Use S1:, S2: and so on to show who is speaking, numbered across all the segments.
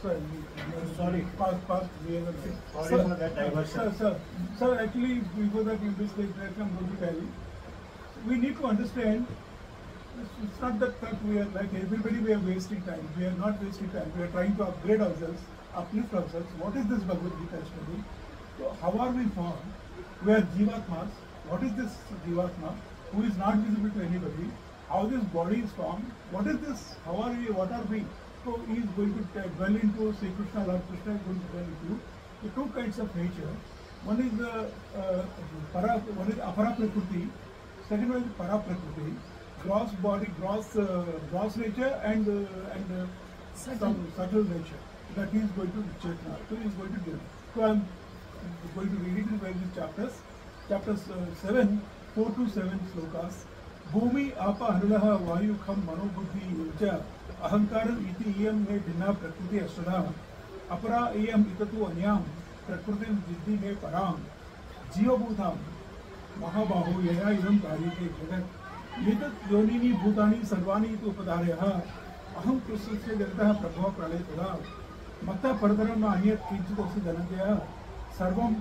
S1: Sir,
S2: Sorry.
S1: Past behavior.
S2: Sorry for that diversion.
S1: Sir, actually, before that, you just like that, I'm going to tell you. We need to understand, it's not that we are like everybody, we are wasting time. We are not wasting time. We are trying to upgrade ourselves, uplift ourselves. What is this Bhagavad Gita study? So how are we formed? We are Jivatmas. What is this Jivatma? Who is not visible to anybody? How this body is formed? What is this? How are we? What are we? So he is going to dwell into Sri Krishna, Lord Krishna is going to dwell into the two kinds of nature. One is the one is Apara Prakriti, second one is Para Prakriti, gross body, gross nature and some subtle nature. That he is going to check now. So he is going to give. So I am going to read it in various chapters. Chapters 7, 4 to 7 slokas. Bhumi apa anulaha vayu kham mano buddhi yoja ahankaram iti iyam me dhinna prakriti asana apara iyam itatu anyam prakriti jiddhi me param jiva bhutam mahabahu yaya idam karike jagat yetat yonini bhutani sarvani itu upadaryaha aham krishnasya jagatah prabhava pralaya tada matta paradaram anyat kinchit asti dhananjaya sarvam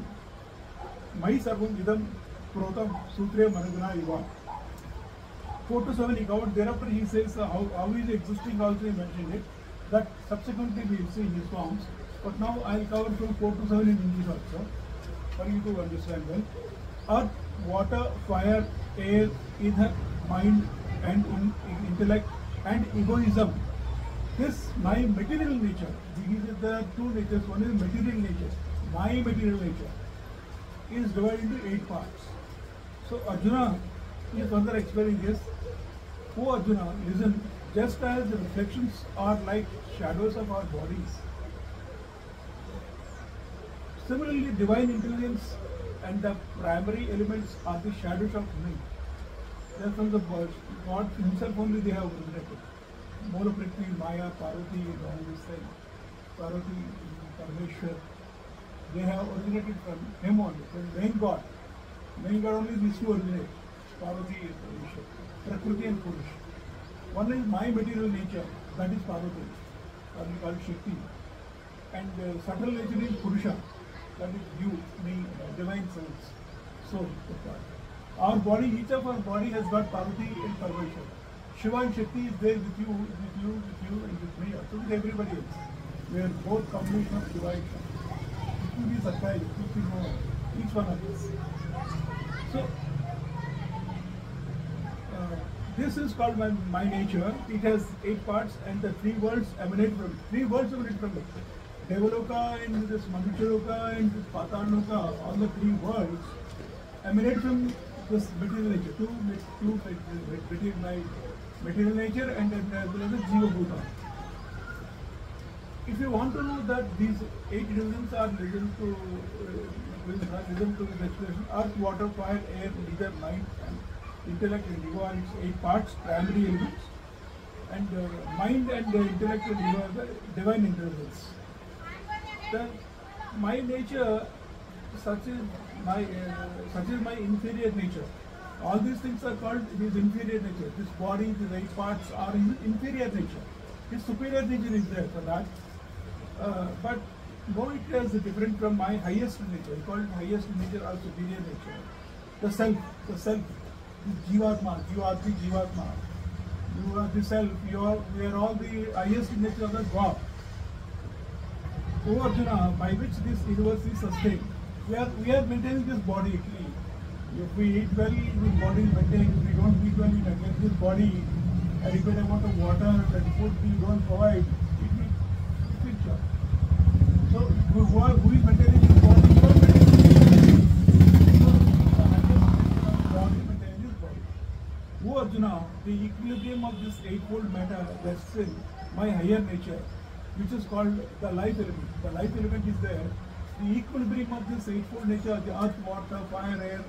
S1: mai sarvam idam protam sutre managana iva. 4 to 7 he covered. Thereafter he says how is existing also he mentioned it. That subsequently we will see in his forms. But now I will cover from 4 to 7 in English also for you to understand well. Earth, water, fire, air, ether, mind and intellect and egoism. This my material nature. There are two natures. One is material nature. My material nature is divided into 8 parts. So Arjuna is further explaining this. Oh Arjuna, listen, just as the reflections are like shadows of our bodies, similarly divine intelligence and the primary elements are the shadows of me. They are from the God himself only they have originated. Mola Prakriti, Maya, Parvati and all these things. Parvati, Parmeshwar, they have originated from him only, from the main God. Main God only these two originate. Parvati is Parmeshwar. Prakriti and Purusha. One is my material nature, that is Parvati, or we call it Shakti. And subtle nature is Purusha, that is you, me, divine souls, soul. Our body, each of our body has got Parvati and Parmeshwar. Shiva and Shakti is there with you, and with me, also with everybody else. We are both combination of Shiva and Shakti. It will be surprised if you know each one of us. So, this is called my nature. It has 8 parts and the 3 worlds emanate from it. 3 worlds emanate from it. Devaloka and this Manushaloka and this Pataloka, all the 3 worlds emanate from this material nature. Two material nature and as well as the Jiva Bhuta. If you want to know that these 8 divisions are listen to this explanation: earth, water, fire, air, ether, mind, and intellect and ego are its 8 parts, primary elements, and mind and intellect and ego are the divine intelligence. Then my nature, such is my inferior nature. All these things are called his inferior nature. This body, these 8 parts are his inferior nature. His superior nature is there for that. But no, it is different from my highest nature. Called highest nature or superior nature. The self. Jivatma, you are the Jivatma. You are the self. We are all the highest nature of the God. O Arjuna, by which this universe is sustained. We are maintaining this body actually. If we eat well, the body is maintained. If we don't eat well, we neglect this body. Adequate amount of water and food we don't provide. It will picture. So who is maintaining this body? You are maintaining this body. O Arjuna, the equilibrium of this 8-fold matter rests in my higher nature, which is called the life element. The life element is there. The equilibrium of this 8-fold nature, the earth, water, fire, air,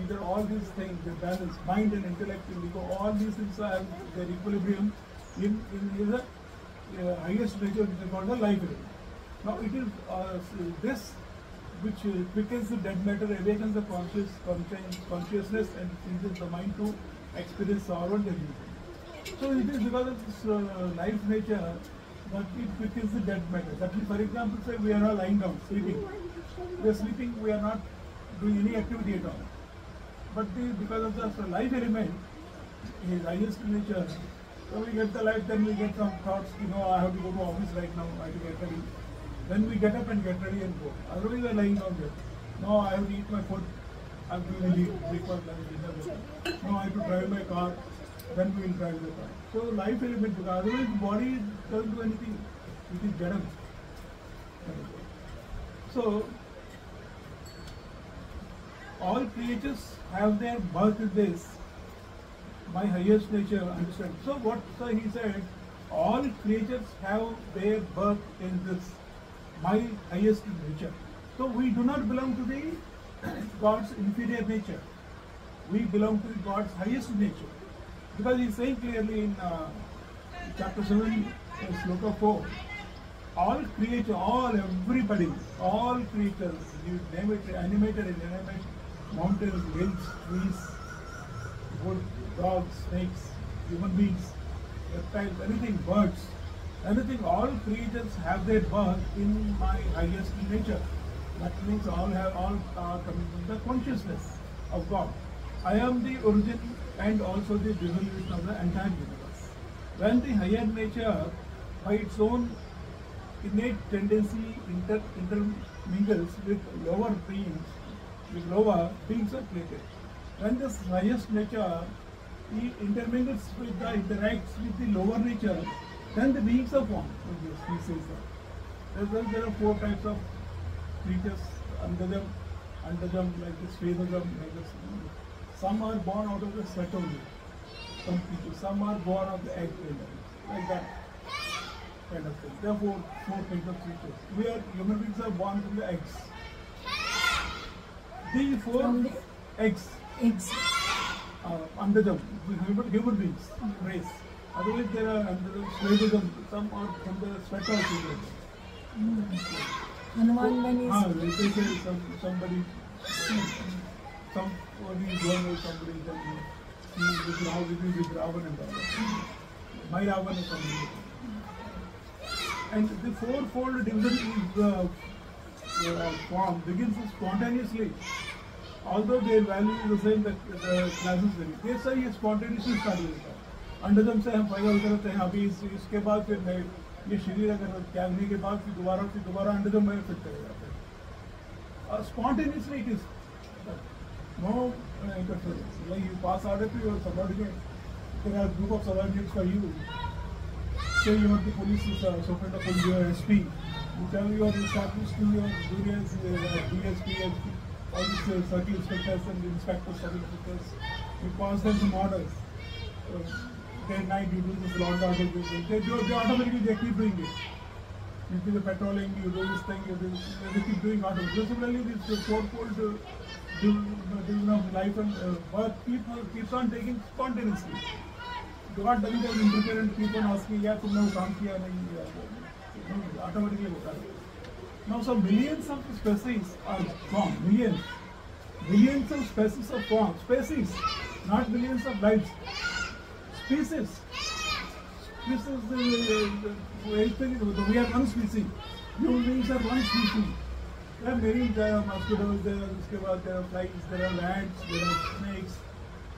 S1: either all these things, the balance, mind and intellect and ego, all these things have their equilibrium in the highest nature, which is called the life element. Now it is this which quickens the dead matter, awakens the consciousness and changes the mind to experience sorrow and everything. So it is because of this life nature but it becomes the dead matter. That means, for example, say we are all lying down, sleeping. We are sleeping, we are not doing any activity at all. But because of the life element, his highest nature, so we get the life, then we get some thoughts, I have to go to office right now, I have to get ready. Then we get up and get ready and go. Otherwise we are lying down there. No, I have to eat my food, I have to eat breakfast, lunch, dinner. No, I have to drive my car, then we will drive the car. So life element, because otherwise the body doesn't do anything. It is jadam. So, all creatures have their birth in this, my highest nature, understand. So what he said, all creatures have their birth in this, my highest nature. So we do not belong to the God's inferior nature. We belong to God's highest nature. Because he is saying clearly in chapter 7, sloka 4, all creatures, everybody, all creatures, you name it, animated and inanimate, mountains, hills, trees, wood, dogs, snakes, human beings, reptiles, anything, birds, anything, all creatures have their birth in my highest nature. That means all are coming from the consciousness of God. I am the origin and also the dissolution of the entire universe. When the higher nature, by its own innate tendency, intermingles with lower beings, are created. When this highest nature intermingles with interacts with the lower nature, then the beings are formed. He says that. There are 4 types of creatures under them, like this Vedagam, like this. Some are born out of the sweat only. Some creatures. Some are born of the egg, like that kind of thing. There are 4 kinds of creatures. Human beings are born from the eggs. The 4 eggs. Under them, human beings, race. Otherwise, there are under the Vedagam. Some are from the sweat also. They say somebody is born with somebody, he is with Ravan and all that. My Ravan is somebody. And the 4-fold division is formed, begins spontaneously. Although their value is the same, the classes vary. They say ये spontaneously start होता है. अंडरदम से हम पैदा होते रहते हैं. अभी इसके बाद फिर ये शरीर अगर त्यागने के बाद फिर दोबारा अंडरदम में फिट करे जाते हैं. Spontaneously it is. No interference. Like you pass out of your subordinate, there are a group of subordinates for you. Say you want the police superintendent of police, your SP. You tell your status to your juniors, DSP, all these circle inspectors and inspectors, sub-inspectors. You pass them some orders. Day and night you do this law and order. They automatically keep doing it. You do the patrolling, you do this thing, they keep doing automatically. Similarly, this 4-fold division of life and birth keeps on taking spontaneously. God doesn't have interfere and keep on asking, yeah, तुमने वो काम किया नहीं, automatically होता है. Now, some millions of species are formed. Millions of species are formed. Species, not millions of lives. Species. We are one species. Human beings are one species. There are many, there are mosquitoes, there are flies, there are ants, there are snakes,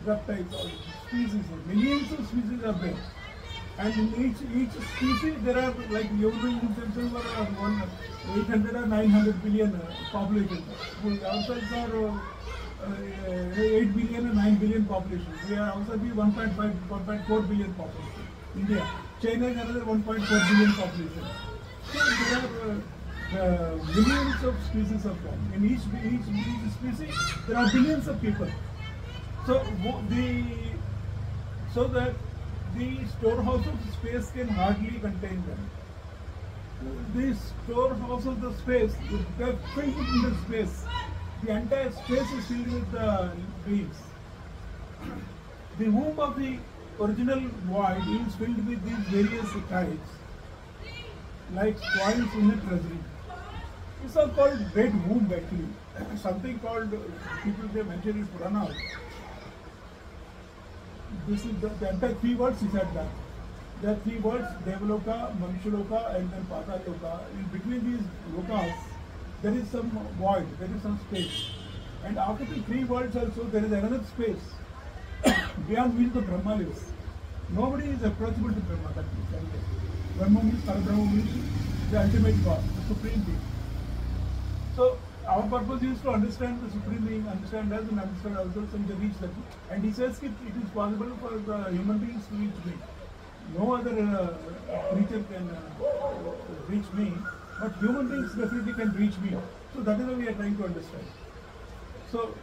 S1: reptiles, all species. Millions of species are there. And in each species there are, like human beings themselves are 800 or 900 billion population. Ourselves are 8 billion or 9 billion population. We are also 1.4 billion population. India. China is another 1.4 billion population. So there are millions of species are formed. In each species there are billions of people. So that the storehouse of space can hardly contain them. The storehouse of the space, they are filled with the space. The entire space is filled with beings. The womb of the original void is filled with these various types, like coins in a treasury. These are called great womb actually. Something called, people they mention in Puranas. This is the entire 3 words he said that. There are three words: Devaloka, Manushaloka, and then Pataloka. In between these lokas, there is some void, there is some space. And after the three worlds also, there is another space beyond which the Brahma lives. Nobody is approachable to Brahma. That means Brahma means Parabrahma means the ultimate God, the supreme being. So our purpose is to understand the supreme being, understand us, and understand ourselves, and to reach that. And he says it is possible for the human beings to reach me. No other creature can reach me, but human beings definitely can reach me. So that is what we are trying to understand. So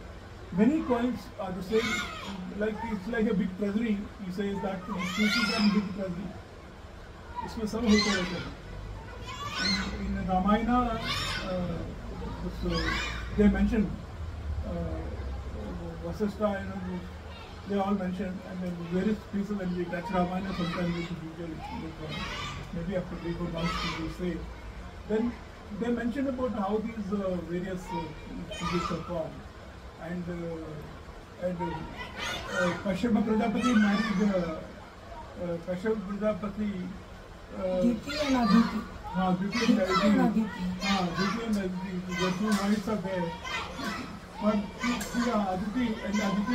S1: many coins are the same, like it's like a big treasury. He says that this is a big treasury. इसमें सब होते रहते हैं. In Ramayana, they mentioned Vasishtha, they all mentioned, and then various pieces when we touch Ramayana, sometimes we usually maybe after 3-4 months we say. Then they mentioned about how these various figures are formed, and Kashyapa Prajapati married Kashyapa Prajapati.
S3: Diti and Aditi.
S1: Diti and Aditi. Diti and Aditi. The two wives are there. But Aditi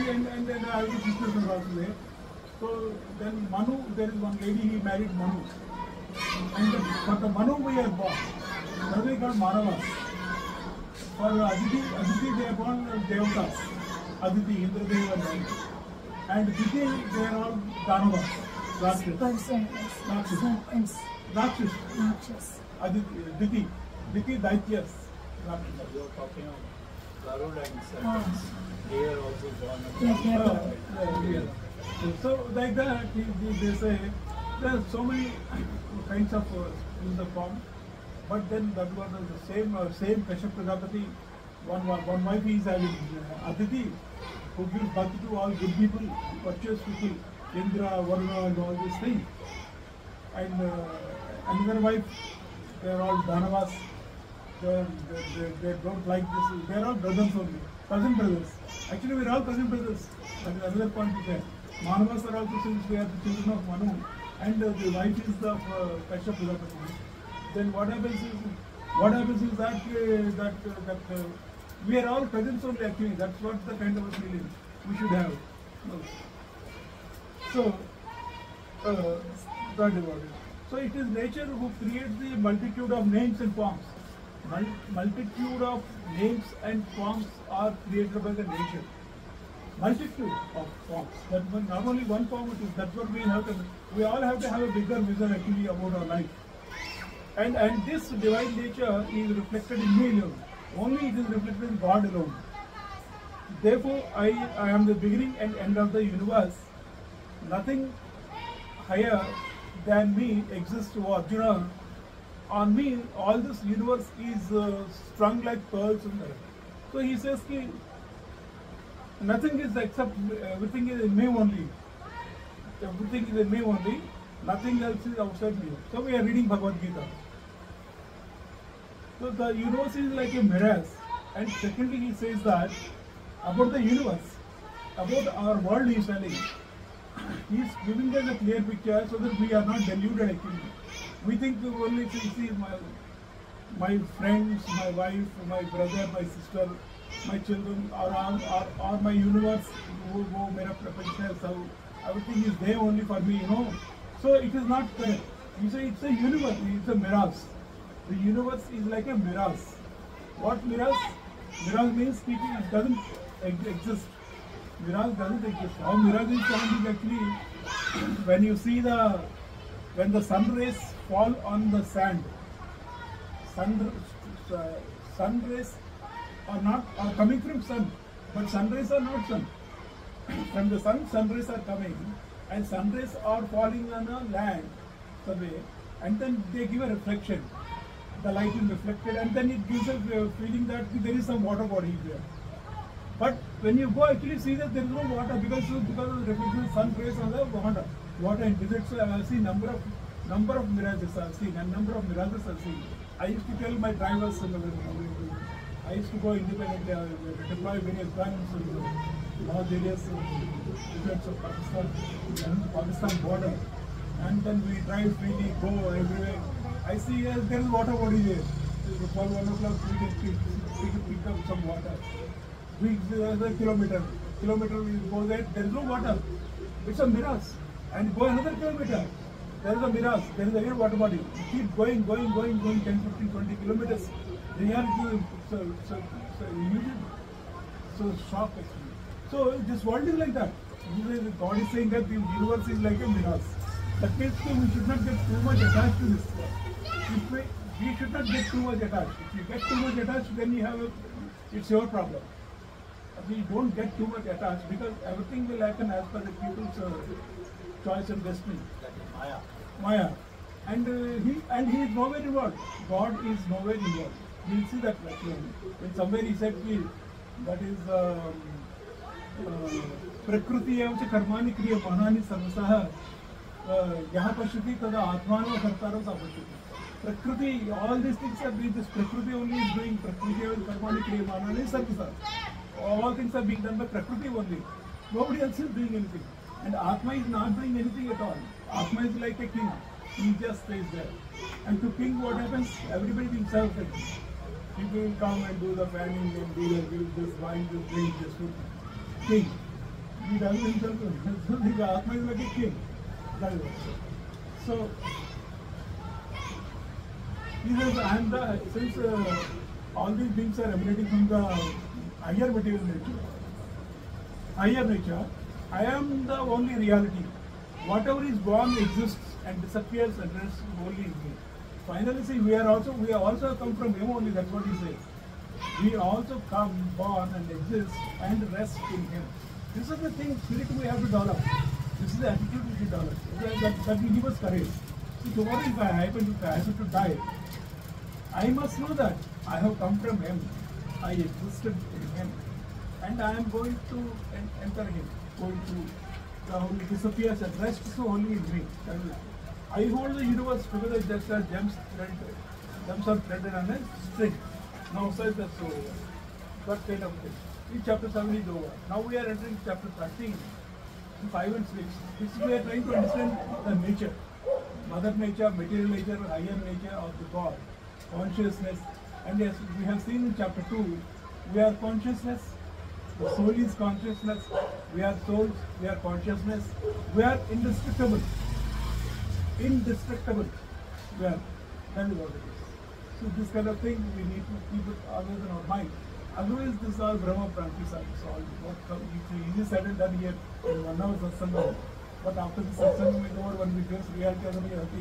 S1: and then Aditi sisters are also there. So then Manu, there is one lady, he married Manu. And for the Manu we are born. That is called Manavas. For Aditi they are born Devatas. Aditi, Indradeva and Dani. And Diti, they are all Danavas. Rakshas. Aditi, Daityas.
S2: You are talking of Garud and serpents. They are also born.
S1: So like that, they say there are so many kinds of user form. But then that was the same Kashyapa Prajapati. One wife is having Aditi, who gives birth to all good people, virtuous people, Indra, Varuna, and all these things. And another wife, they are all Danavas. They don't like this. They are all brothers only, cousin brothers. Actually, we are all cousin brothers. That is another point is there. Manavas are also, since we are the children of Manu, and the wife is the Kashyapa Prajapati. Then what happens is that we are all cousins only actually. That's what the kind of a feeling we should have. So that is what it is. So it is nature who creates the multitude of names and forms. Multitude of names and forms are created by the nature. Multitude of forms. That not only one form it is. That's what we have to. We all have to have a bigger vision actually about our life. And this divine nature is reflected in me alone. Only it is reflected in God alone. Therefore, I am the beginning and end of the universe. Nothing higher than me exists, O Arjuna. On me, all this universe is strung like pearls in there. So he says, nothing is except, everything is in me only. Everything is in me only. Nothing else is outside me. So we are reading Bhagavad Gita. So the universe is like a mirage. And secondly, he says that about the universe, about our world he is telling. He is giving us a clear picture so that we are not deluded actually. We think only see my friends, my wife, my brother, my sister, my children, or my universe, wo mera prapanch hai, so everything is there only for me, So it is not correct. You say it's a universe, it's a mirage. The universe is like a mirage. What mirage? Mirage means it doesn't exist. Mirage doesn't exist. How mirage is formed is actually when you see when the sun rays fall on the sand. Sun rays are coming from sun, but sun rays are not sun. From the sun rays are coming, and sun rays are falling on a land survey, and then they give a reflection. The light is reflected, and then it gives a feeling that there is some water body there. But when you go actually see that there is no water because of the reflection of sun rays on the water in deserts. So I have seen number of mirages I have seen, and number of mirages I have seen. I used to tell my drivers, I used to go independently, deploy various guns in large areas, deserts of Pakistan border. and then we drive freely, go everywhere. I see there is water body there. For 1 o'clock we can pick up some water. We a kilometer we go there is no water. It's a mirage. And go another kilometer. There is a mirage. There is a real water body. Keep going 10, 15, 20 kilometers. Reality is so illusion. So shock actually. So this world is like that. God is saying that the universe is like a mirage. That means we should not get too much attached to this world. We should not get too much attached. If you get too much attached, then you have it's your problem. We don't get too much attached because everything will happen as per the people's choice and destiny.
S2: That is
S1: Maya. And he is nowhere involved. God is nowhere involved. We'll see that later. When somewhere he said that is Prakriti evam karmani kriya manani sarvasah yaha pashati tada atmano kartaro sapashati. Prakriti, all these things are being, this Prakriti only is doing Prakriti evam karmani kriya manani sarvasah. All things are being done by Prakriti only. Nobody else is doing anything. And Atma is not doing anything at all. Atma is like a king. He just stays there. And to king, what happens? Everybody will serve him. People will come and do the fanning and do this wine, this drink, this food. King. He doesn't himself. So the Atma is like a king. That is what. So he says, I am the, since all these beings are emanating from the higher material nature, I am the only reality. Whatever is born exists and disappears and rests only in me. Finally, see, we also come from him only, that's what he says. We also come, born and exist and rest in him. This is the thing, spirit we have to develop. This is the attitude we should develop. That will give us courage. See, tomorrow if I happen to die, I must know that I have come from him. I existed in him. And I am going to enter him. Going to who disappears and rests only in me. I hold the universe together just as gems are threaded on a string. Now says that so that kind of thing. In chapter 7 is over. Now we are entering chapter 13, 5 and 6. This we are trying to understand the nature. Mother nature, material nature, higher nature of the God. Consciousness. And yes, we have seen in chapter 2, we are consciousness. The soul is consciousness, we are souls, we are consciousness, we are indestructible. Indestructible. We are. That is what it is. So this kind of thing we need to keep it always in our mind. Otherwise this is all Brahma Prantis are solved. What easy said and done here in 1 hour satsanga. But after the satsanga is over, when we face reality of the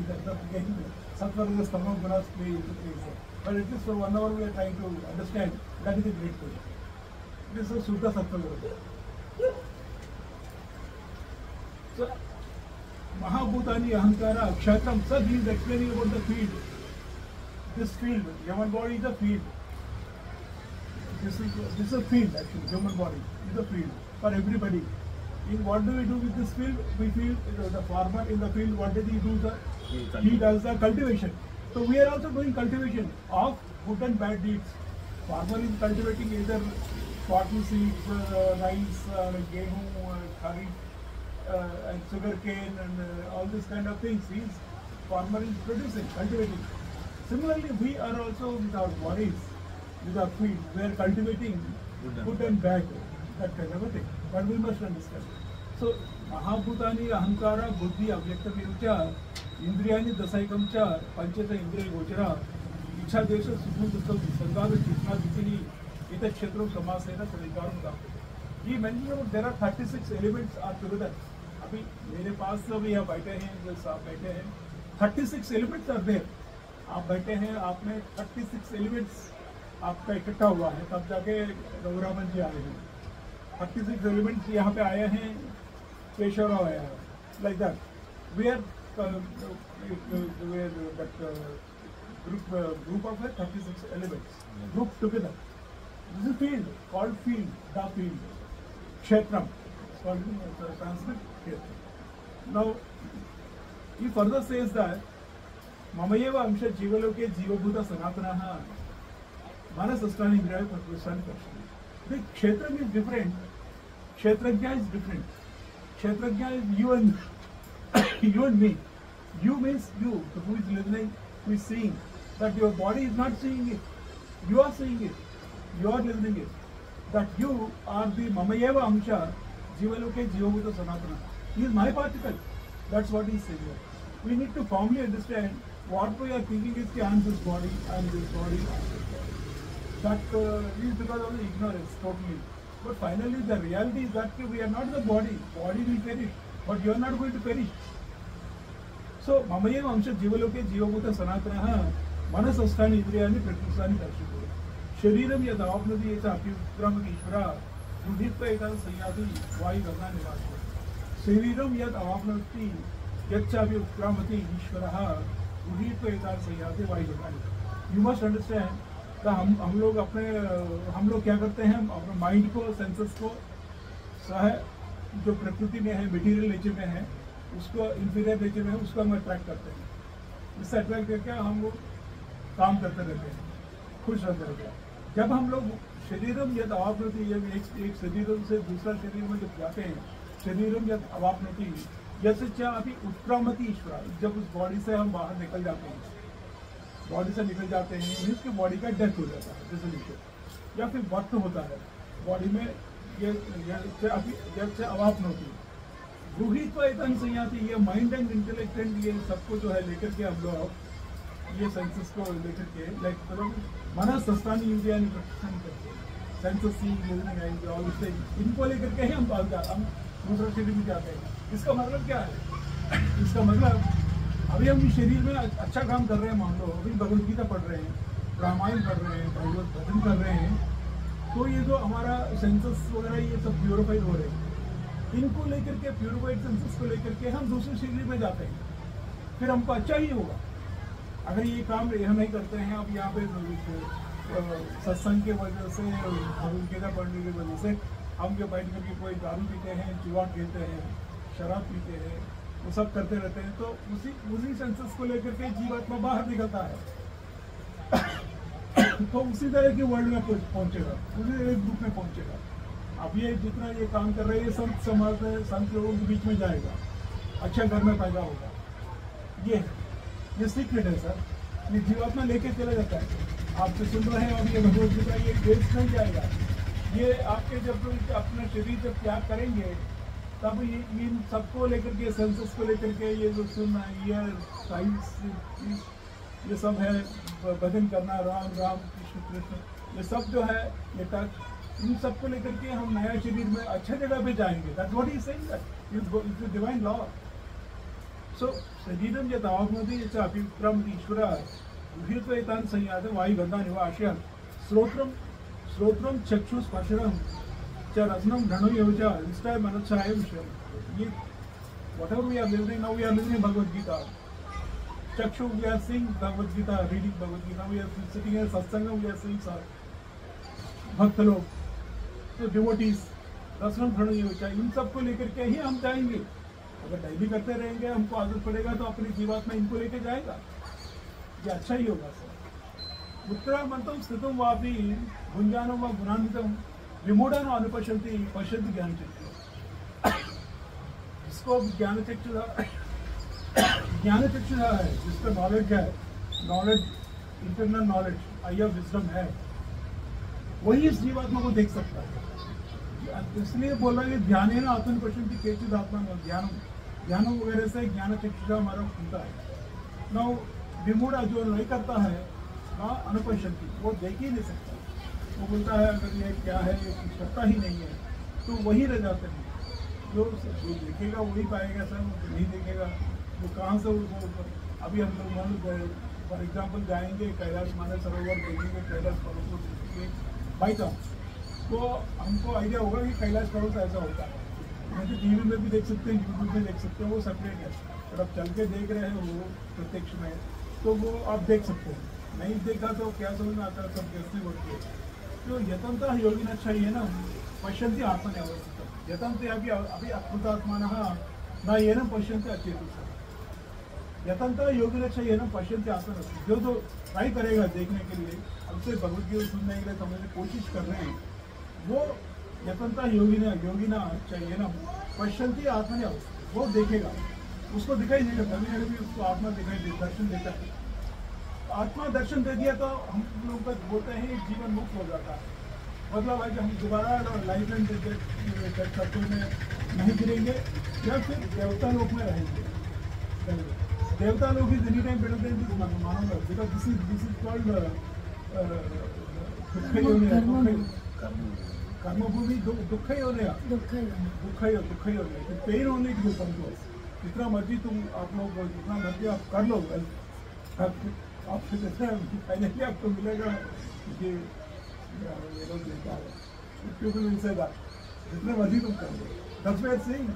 S1: that's up again. Sattva is the stamach grass play into place. But at least for 1 hour we are trying to understand. That is a great thing. This is Sutta Sattva. So, Mahabhutani Ahankara Kshatram, sir, he is explaining about the field. This field, human body is a field. This is a field actually, human body is a field for everybody. In what do we do with this field? We feel the farmer in the field, what did he do? He does the cultivation. So we are also doing cultivation of good and bad deeds. Farmer is cultivating either cotton seeds, rice, gehu, kharif, and sugar cane and all these kind of things. Farmer is producing, cultivating. Similarly, we are also with our bodies, with our field, we are cultivating good and bad, that kind of a thing. But we must understand. So, Mahabhutani, Ahankara, Buddhi, Avyakta Virucha, Indriyani, Dasaikamcha, Panchata Indriya Gochara, Icha Desha, Sukhu Dukam, Sangava, Chitna, Vitini, Ita Kshetram, Samasena, Sarikaram. He mentioned about there are 36 elements are together. अभी मेरे पास अभी आप बैठे हैं, जैसे आप बैठे हैं, 36 elements are there. आप बैठे हैं, आप में 36 elements आपका इकट्ठा हुआ है, तब जाके रघुरामन जी आए हैं. 36 elements यहाँ पे आए हैं, पेशवराव आया है, like that. We are that group of 36 elements grouped together. This is field called field, the field, Kshetram. It's called in Sanskrit Kshetram. Now, he further says that Mamayeva Amsha Jivaloke Jivabhuta Sanatanaha Manasastani Graya Prakrishani Karshani. The Kshetram is different. Kshetrajna is different. Kshetrajna is you and me. You means you, who is listening, who is seeing. That your body is not seeing it. You are seeing it. You are listening it. That you are the Mamayeva Amsha, Jivaloke Jivabhuta Sanatana. He is my particle. That's what he is saying here. We need to firmly understand what we are thinking is I am this body, I am this body, I am this body. That is because of the ignorance, totally. But finally, the reality is that we are not the body. Body will perish, but you are not going to perish. So, Mamayeva Amsha Jivaloke Jivabhuta Sanatana Manasastani Indriyani Prakristani Darshikuru. Shariram Yad Avapnati Yeta Apyukramati Ishvara Rudhitva Etan Sayyati Vayu Ganga Nivasya. Shariram Yad Avapnati Yatcha Apyukramati Ishvara Rudhitva Etan Sayyati Vayu Ganga Nivasya. You must understand that हम लोग क्या करते हैं, हम अपने mind को, senses को जो प्रकृति में है, मटेरियल नेचर में है, उसको इंफीरियर नेचर में है, उसको हम अट्रैक्ट करते हैं. इससे अट्रैक्ट करके हम लोग काम करते रहते हैं, खुश रहते रहते हैं. जब हम लोग शरीरम यद अवाप्नोति, एक शरीरम से दूसरा शरीर में जब जाते हैं, शरीरम यद अवाप्नोति यस्य च अपि उत्क्रामति ईश्वर, जब उस बॉडी से हम बाहर निकल जाते हैं, बॉडी से निकल जाते हैं, मीन्स कि बॉडी का डेथ हो जाता है, डिसोल्यूशन, या फिर वक्त होता है बॉडी में. ये अवाप्नोति गृहीत्वा एतं संयाति, ये माइंड एंड इंटेलेक्ट एंड ये सबको जो है लेकर के हम लोग ये सेंसेस को लेकर के लाइक मतलब मनसस्तानि इंद्रियाणि प्रतिष्ठान करते हैं, senses seeing, listening, and all this thing, इनको लेकर के ही हम दूसरा शरीर में जाते हैं. इसका मतलब क्या है? इसका मतलब अभी हम इस शरीर में अच्छा काम कर रहे हैं, मान लो अभी भगवद गीता पढ़ रहे हैं, रामायण पढ़ रहे हैं, भागवत भजन कर रहे हैं, तो ये जो हमारा सेंसेस वगैरह ये सब प्योरीफाइड हो रहे हैं, इनको लेकर के प्योरीफाइड सेंसेस को लेकर के हम दूसरे शरीर में जाते हैं, फिर हमको अच्छा ही होगा. अगर ये काम हम नहीं करते हैं, अब यहाँ पे सत्संग के वजह से, भगवद गीता पढ़ने की वजह से हम जो बैठ करके कोई दारू पीते हैं, जुआ खेलते हैं, शराब पीते हैं, वो सब करते रहते हैं, तो उसी सेंसेस को लेकर के जीवात्मा बाहर निकलता है. तो उसी तरह के वर्ल्ड में पहुंचेगा, उसी तरह के ग्रुप में पहुंचेगा. अब ये जितना ये काम कर रहे हैं, संत समाज में, संत लोगों के बीच में जाएगा, अच्छा घर में पैदा होगा. ये सीक्रेट है सर. ये जीवात्मा लेके चला जाता है. आपसे सुन रहे हैं, अब ये भगवद गीता ये वेस्ट नहीं जाएगा. ये आपके जब अपना शरीर जब त्याग करेंगे, तब ये इन सबको लेकर के, सेंसेस को लेकर के, ये जो सुनना, ये साइंस, ये सब है, भजन करना, राम राम कृष्ण कृष्ण, ये सब जो है, ये टच, इन सबको लेकर के हम नया शरीर में अच्छे जगह पे जाएंगे. That's what he is saying, that is the divine law. So शरीरम यत् अवाप्नोति यच्च अप्युत्क्रामति ईश्वरः गृहीत्वा एतान् संयाति वायुगन्धा निवास्य. श्रोत्रम चक्षुस्पर्शनम च रसनम घृणोः च इष्टाय मनच्छाय विषयम्. ये whatever we are listening now, we are listening Bhagavad Gita. Chakshu, we are seeing Bhagavad Gita, reading Bhagavad Gita. We are sitting in satsanga, we are seeing भक्त लोग, तो डिवोटीज, रसनम घृणोः च, इन सबको लेकर के ही हम जाएंगे. अगर डेली करते रहेंगे, हमको आदत पड़ेगा, तो अपनी जीवात्मा इनको लेके जाएगा. ये अच्छा ही होगा सर. उत्तरामंतम स्थितम वापि भुंजानम व गुणान्वितम विमूढ़ानो अनुपश्यन्ति पश्यन्ति ज्ञानचक्षुषा. जिसको ज्ञानचक्षुषा है, जिसका नॉलेज है, knowledge, internal knowledge, I of wisdom है, वही इस जीवात्मा को देख सकता है. इसलिए बोला कि ध्यान है ना आत्मपश्यन्ति केचिद आत्मा, ध्यान वगैरह से ज्ञानचक्षुषा हमारा खुलता है. ना विमूढ़ा जो नहीं करता है, ना अनुपश्यन्ति, वो देख ही नहीं सकता. वो बोलता है अगर ये क्या है, ये कुछ करता ही नहीं है, तो वही रह जाते हैं. जो देखेगा वही पाएगा सर, वो नहीं देखेगा वो कहाँ से. अभी हम लोग फॉर एग्जाम्पल जाएंगे कैलाश मानस सरोवर देखेंगे, कैलाश पर्वत देखेंगे बाई चांस, तो हमको आइडिया होगा कि कैलाश पर्वत ऐसा होता है. जैसे टीवी में भी देख सकते हैं, यूट्यूब में देख सकते हैं, वो सेपरेट है. अगर आप चल के देख रहे हैं वो प्रत्यक्ष में, तो वो आप देख सकते हैं. नहीं देखा तो क्या समझ में आता है, सब कैसे होती है. तो यतंत्र योगिना चाहिए ना, पश्यन्ति आत्मनि अवस्थितम्. यतन्ते अभी अकृतात्मानः न येन पश्यन्ति अचेतसः. यतंत्र योगिना चाहिए ना, पश्यन्ति आत्मनि. जो ट्राई करेगा देखने के लिए, अब से भगवद गीता सुनने के लिए समझने की कोशिश कर रहे हैं, वो यतंत्र योगिना चाहिए ना, पश्यन्ति आत्मनि अवस्थितम्, वो देखेगा. उसको दिखाई नहीं देता, कभी कभी उसको आत्मा दिखाई दे, दर्शन देता है। आत्मा दर्शन दे दिया तो हम लोग बस बोलते हैं जीवन मुक्त हो जाता है। मतलब है कि हम दोबारा लाइफ एंड सर्कल में नहीं गिरेंगे या फिर देवता लोक में रहेंगे। देवता लोग is any time better than this मानव लोक, बिकॉज दिस इज कॉल्ड कर्मभूमि दुख ही होने पेन होने की समझो। जितना मर्जी तुम आप लोग जितना मर्जी आप कर लो, आपसे फाइनली आपको मिलेगा कि जितने मर्जी तुम कर लो। That's why I'm saying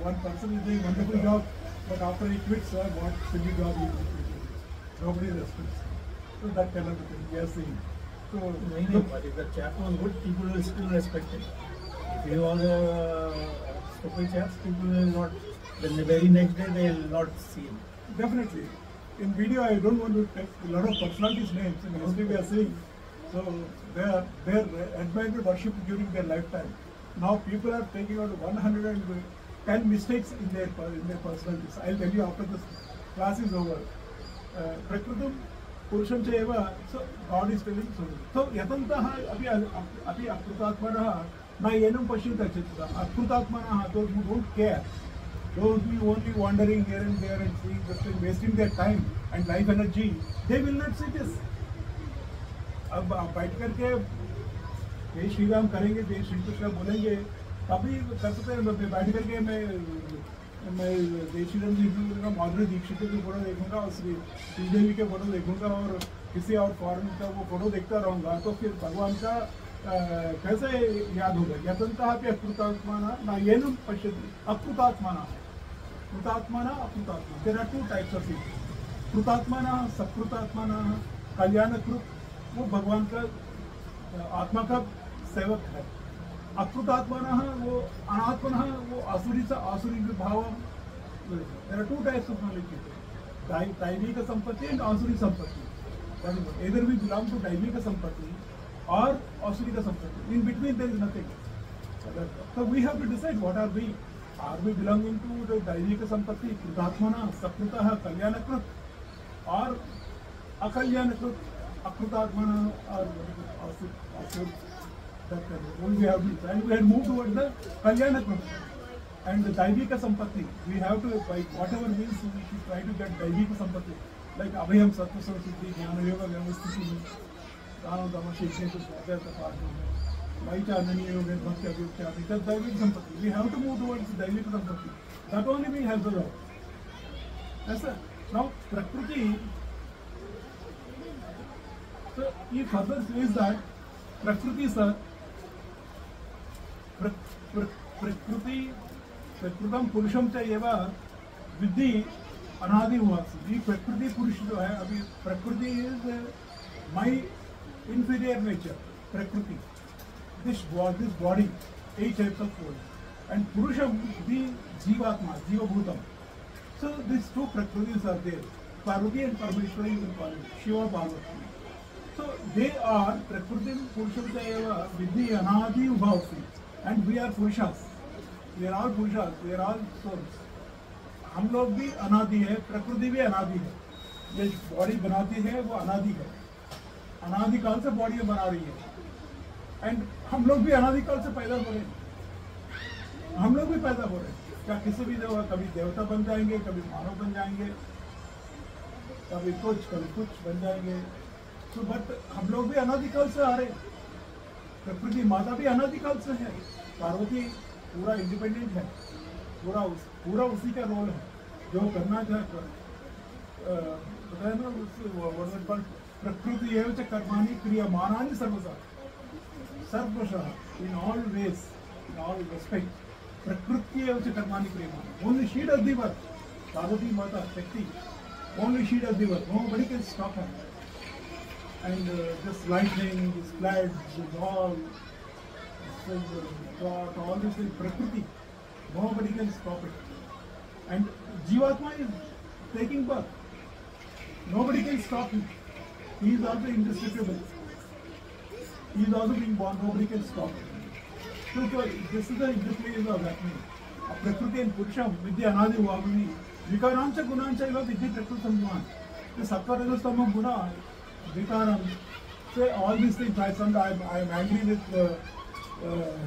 S1: one person is doing a wonderful job, but after he quits, what silly job he is doing. Nobody respects. So that kind of a thing we are saying. So
S2: No, but if the chap was good, people will still respect him. If he was a stupid chap, people will not, then the very next day they will not see him.
S1: definitely. In video, I don't want to take a lot of personalities' names. In history, we are saying, so they are admired and worshipped during their lifetime. Now people are taking out 110 mistakes in their personalities. I'll tell you after this class is over. Prakritam Purusham Cheva, so God is telling so Yatantaha Api Akrutatmanaha, Nayanam Pashita Chitra, Akrutatmanaha, those who don't care, those who only wandering here and there and seeing the thing, wasting their time and life energy, they will not see this. अब आप बैठ करके जय श्री राम करेंगे, जय श्री कृष्ण बोलेंगे, अभी कर सकते हैं बैठ करके मैं जय श्री राम जी देखूंगा, माधुरी दीक्षित की फोटो देखूंगा और श्रीदेवी के फोटो देखूंगा और किसी और फॉरेन का वो फोटो देखता रहूंगा, तो फिर भगवान का कैसे याद होगा। यतंतः अपि अकृतात्माना न येन पश्यति, अकृतात्माना कृतात्माना अकृतात्मा, there are two types of people. कृतात्माना सकृतात्माना, कल्याणकृत वो भगवान का आत्मा का सेवक है। अकृतात्मना वो अनात्मना वो आसुरी भाव। There are two types of knowledge, दैविक संपत्ति एंड आसुरी संपत्ति। either we belong to दैविक संपत्ति or आसुरी संपत्ति, in between there is nothing. So we have to decide what are we. Are we belonging to the दैविक संपत्ति, कृतात्मना सकृतः कल्याणकृत, और अकल्याणकृत Akrutatmana or Asur, that we have to, and we had moved towards the Kalyanatma and the Daivika Sampatti. We have to, by whatever means, we should try to get Daivika Sampatti, like Abhayam Sattva Siddhi, Jnana Yoga, Vyavasthiti, Dana Dhamma Shikshya, Swadhyata Partha, Vaita Ananya Yoga, Bhakti Abhyukti, that's Daivika Sampatti. We have to move towards Daivika Sampatti. That only will help us out. Yes, sir. Now, Prakriti. So he further says that Prakriti sir, Prakriti, Prakritam Purusham cha eva Vidhi Anadi Vasi. The Prakriti Purush जो है अभी Prakriti is my inferior nature. Prakriti, this body, 8 types of soul, and Purusham the Jivatma, Jiva Bhutam. So these two Prakritis are there. Parvati and Parmeshwari you can call it, Shiva Parvati. So they are Prakritim Purusham Chayeva Vidhi Anadi Ubhavasi, and we are Purushas. We are all Purushas, we are all souls. हम लोग भी अनादि है, प्रकृति भी अनादि है। ये बॉडी बनाती है वो अनादि है, अनादि काल से बॉडी बना रही है। एंड हम लोग भी अनादि काल से पैदा हो रहे हैं, हम लोग भी पैदा हो रहे हैं। क्या किसी भी जगह कभी देवता बन जाएंगे, कभी मानव बन जाएंगे, कभी कुछ बन जाएंगे। तो बट हम लोग भी अनादिकाल से आ रहे हैं। प्रकृति माता भी अनादिकाल से है। पार्वती पूरा इंडिपेंडेंट है, पूरा उसी का रोल है जो करना चाहता बताया ना उस प्रकृति एवं च कर्माणि क्रियमाणानि सर्वशः in all ways, in all respect. प्रकृति एवं च कर्माणि क्रियमाणानि, only she does the work. Parvati Mata Shakti, only she does the work, nobody can stop her. And this lightning, this floods, this all this is Prakriti. Nobody can stop it. And Jivatma is taking birth. Nobody can stop him. He is also indestructible. He is also being born. Nobody can stop him. So this is the interplay of happening. Prakriti and Purusham, Vidya Anadi Vavini, Vikarancha Gunancha Iva Vidya Prakriti Samgunan. The Sattva Rajas Tama Guna, Vikaram, say all these things. I am angry with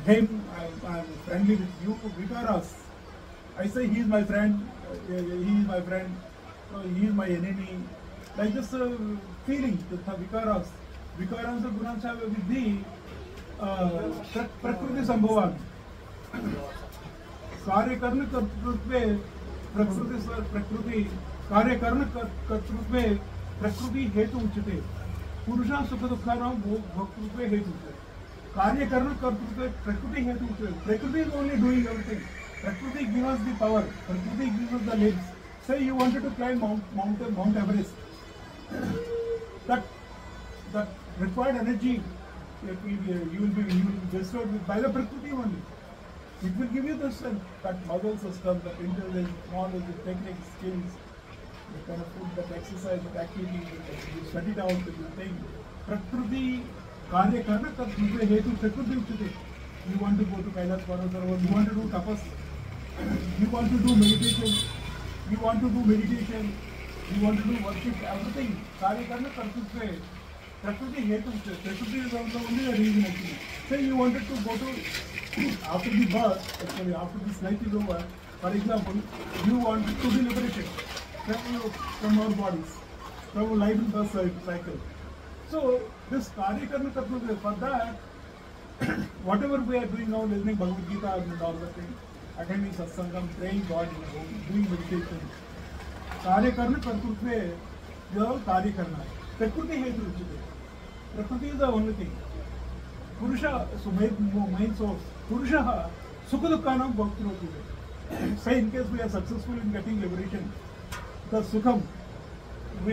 S1: him, I am friendly with you, Vikaras. I say he is my friend, he is my friend, he is my enemy. Like this feeling, the Vikaras. Vikarancha Gunancha Vidhi, Prakriti Sambhavan. कार्य करने कर्तृत्व में प्रकृति कार्य करने कर्तृत्व में प्रकृति हेतु उच्यते पुरुषा सुख दुःखानां भोक्तृत्व हेतु उच्यते कार्य करने कर्तृत्व में प्रकृति हेतु उच्यते प्रकृति is only doing everything प्रकृति gives us the power प्रकृति gives us the legs say you wanted to climb Mount Everest that required energy you will be bestowed by the prakriti only. It will give you this that muscle system, that intelligence, knowledge, the techniques, skills, the kind of food, that exercise, that activity, you study it out, you think. Prakriti, karya karna kartruve hetu prakriti uchyate. You want to go to Kailash Parvat, you want to do tapas, you want to do meditation, you want to worship, everything. Karya karna kartruve. Prakriti hetu uchyate. Prakriti is also only a reason actually. Say you wanted to go to after the birth, actually after this life is over, for example, you want to be liberated from our bodies, from a life and birth cycle. So this karya karna kartruve, for that, whatever we are doing now, listening Bhagavad Gita and all the things, attending satsangam, praying God in the home, doing meditation, karya karna kartruve, you have karya karna. Prakriti hetu uchyate. Prakriti is the only thing. Purusha, so main source. Purusha, Sukha Dukkhanam Bhaktiroti. Say in case we are successful in getting liberation, the Sukham, we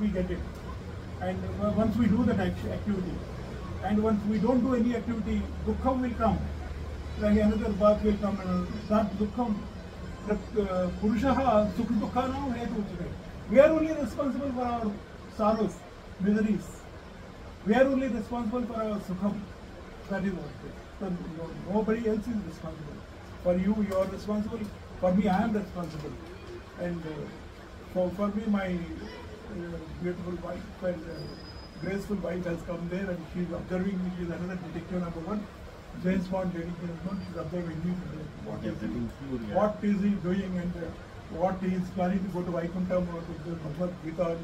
S1: get it. And once we do that activity, and once we don't do any activity, Dukkham will come. Like another birth will come, and that Dukkham, Purusha, Sukha Dukkhanam Hetu Uchyate. We are only responsible for our sorrows, miseries. We are only responsible for our sukham. That is what it is. So nobody else is responsible. For you, you are responsible. For me, I am responsible. And for me, my beautiful wife and graceful wife has come there and she is observing me. She is another detective number one. James Bond, lady James Bond, she is observing me. What is he doing and what he is planning to go to Vaikuntham or to the Bhagavad Gita.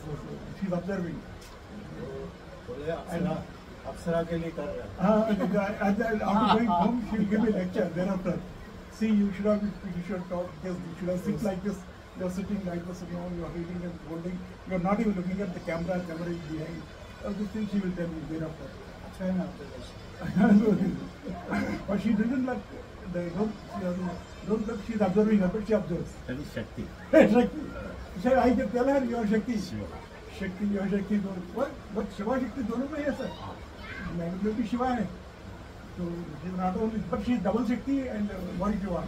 S1: So she is observing.
S2: Apsara ke liye kar raha
S1: after going home, she will give me a lecture thereafter. See, you should talk, you should have sit like this, you are sitting like this, you are reading and holding, you are not even looking at the camera is behind. All these things she will tell me thereafter. But she didn't look, don't look, she is observing her, but she observes.
S4: That is Shakti.
S1: Shakti. She said, I can tell her you are Shakti. Shakti, your Shakti, what? But Shiva Shakti, dono mein hai sir. Maybe Shiva hai. So she is not only, but she is double Shakti and one Shiva.